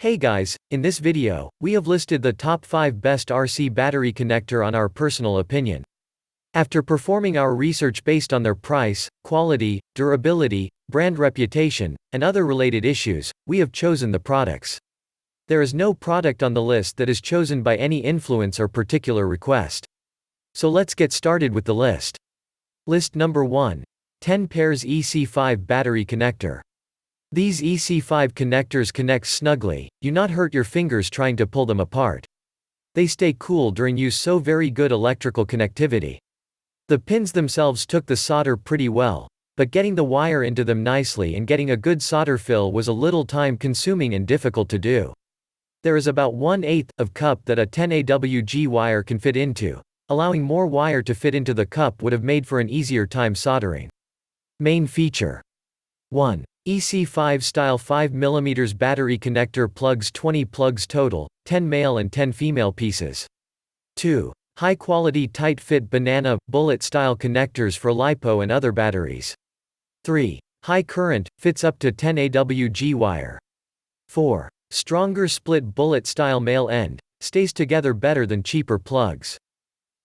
Hey guys, in this video, we have listed the top 5 best RC battery connector on our personal opinion. After performing our research based on their price, quality, durability, brand reputation, and other related issues, we have chosen the products. There is no product on the list that is chosen by any influence or particular request. So let's get started with the list. List number 1. 10 pairs EC5 Battery Connector. These EC5 connectors connect snugly, you not hurt your fingers trying to pull them apart. They stay cool during use, so very good electrical connectivity. The pins themselves took the solder pretty well, but getting the wire into them nicely and getting a good solder fill was a little time consuming and difficult to do. There is about 1/8 of cup that a 10 AWG wire can fit into. Allowing more wire to fit into the cup would have made for an easier time soldering. Main feature. 1. EC5 style 5mm battery connector plugs, 20 plugs total, 10 male and 10 female pieces. 2. High quality tight fit banana, bullet style connectors for LiPo and other batteries. 3. High current, fits up to 10 AWG wire. 4. Stronger split bullet style male end, stays together better than cheaper plugs.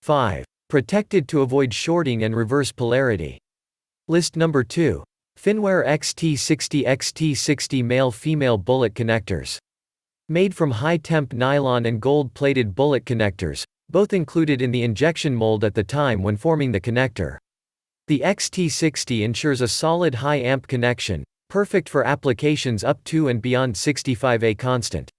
5. Protected to avoid shorting and reverse polarity. List number 2. Finware XT60 male-female bullet connectors. Made from high-temp nylon and gold-plated bullet connectors, both included in the injection mold at the time when forming the connector. The XT60 ensures a solid high-amp connection, perfect for applications up to and beyond 65A constant.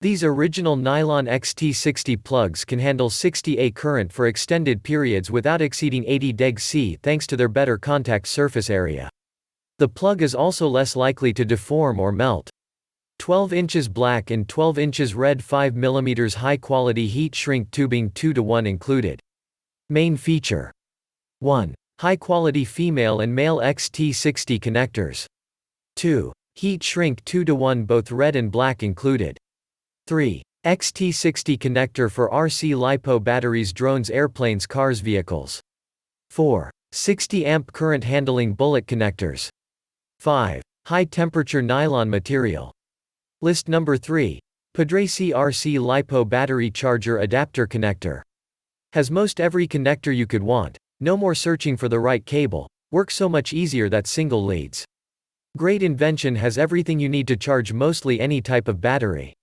These original nylon XT60 plugs can handle 60A current for extended periods without exceeding 80 deg-C thanks to their better contact surface area. The plug is also less likely to deform or melt. 12 inches black and 12 inches red 5mm high quality heat shrink tubing 2:1 included. Main feature. 1. High quality female and male XT60 connectors. 2. Heat shrink 2:1 both red and black included. 3. XT60 connector for RC LiPo batteries, drones, airplanes, cars, vehicles. 4. 60 amp current handling bullet connectors. 5. High temperature nylon material. List number 3. Padracy RC LiPo battery charger adapter connector. Has most every connector you could want, no more searching for the right cable, works so much easier that single leads. Great invention, has everything you need to charge mostly any type of battery.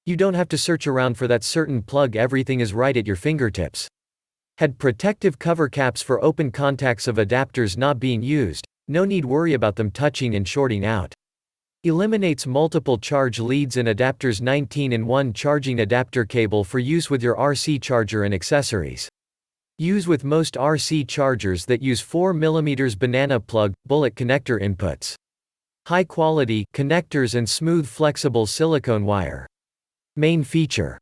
You don't have to search around for that certain plug, everything is right at your fingertips. Had protective cover caps for open contacts of adapters not being used, no need worry about them touching and shorting out. Eliminates multiple charge leads and adapters, 19-in-1 charging adapter cable for use with your RC charger and accessories. Use with most RC chargers that use 4mm banana plug, bullet connector inputs. High quality connectors and smooth flexible silicone wire. Main feature.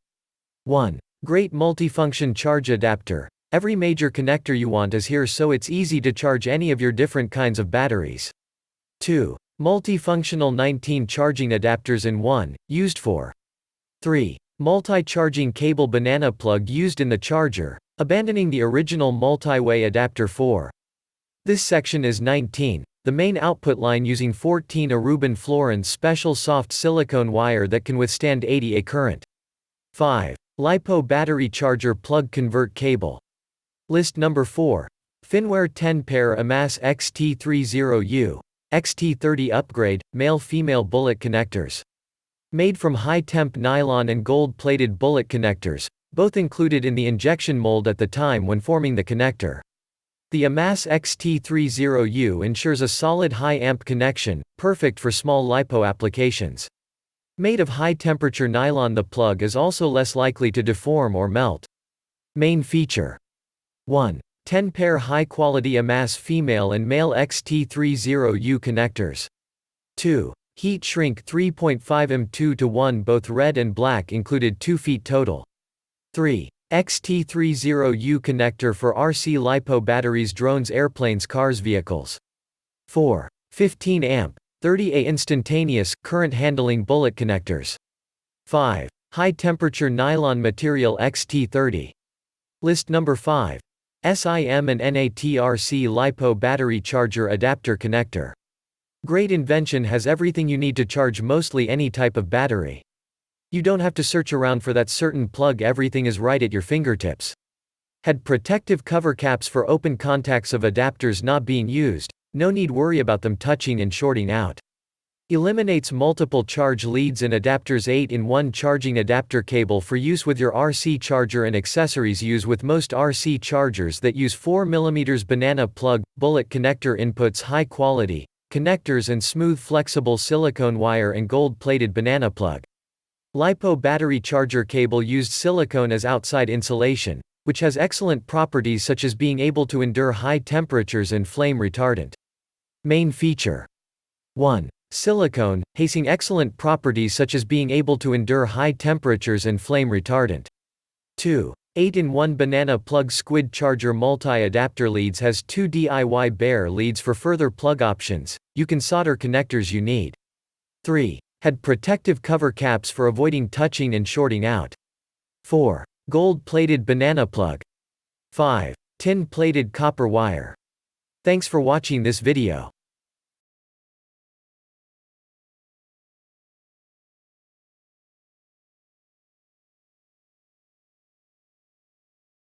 1. Great multifunction charge adapter. Every major connector you want is here, so it's easy to charge any of your different kinds of batteries. 2. Multifunctional 19 charging adapters in one, used for. 3. Multi-charging cable banana plug used in the charger, abandoning the original multi-way adapter 4. This section is 19, the main output line using 14 Aruban fluorine special soft silicone wire that can withstand 80A current. 5. LiPo battery charger plug convert cable. List number 4. Finware 10 pair AMAS XT30U, XT30 upgrade, male-female bullet connectors. Made from high-temp nylon and gold-plated bullet connectors, both included in the injection mold at the time when forming the connector. The AMAS XT30U ensures a solid high-amp connection, perfect for small LiPo applications. Made of high-temperature nylon, the plug is also less likely to deform or melt. Main feature. 1. 10 pair high-quality AMAS female and male XT30U connectors. 2. Heat shrink 3.5mm 2:1 both red and black included, 2 feet total. 3. XT30U connector for RC LiPo batteries, drones, airplanes, cars, vehicles. 4. 15 amp, 30A instantaneous, current handling bullet connectors. 5. High temperature nylon material XT30. List number 5. SIM and NATRC LiPo battery charger adapter connector. Great invention, has everything you need to charge mostly any type of battery. You don't have to search around for that certain plug, everything is right at your fingertips. Had protective cover caps for open contacts of adapters not being used, no need worry about them touching and shorting out. Eliminates multiple charge leads and adapters. 8-in-1 charging adapter cable for use with your RC charger and accessories. Use with most RC chargers that use 4mm banana plug, bullet connector inputs. High quality connectors and smooth flexible silicone wire and gold-plated banana plug. LiPo battery charger cable used silicone as outside insulation, which has excellent properties such as being able to endure high temperatures and flame retardant. Main feature. 1. Silicone, having excellent properties such as being able to endure high temperatures and flame retardant. 2. 8-in-1 banana plug squid charger multi-adapter leads. Has 2 DIY bare leads for further plug options. You can solder connectors you need. 3. Had protective cover caps for avoiding touching and shorting out. 4. Gold-plated banana plug. 5. Tin-plated copper wire. Thanks for watching this video.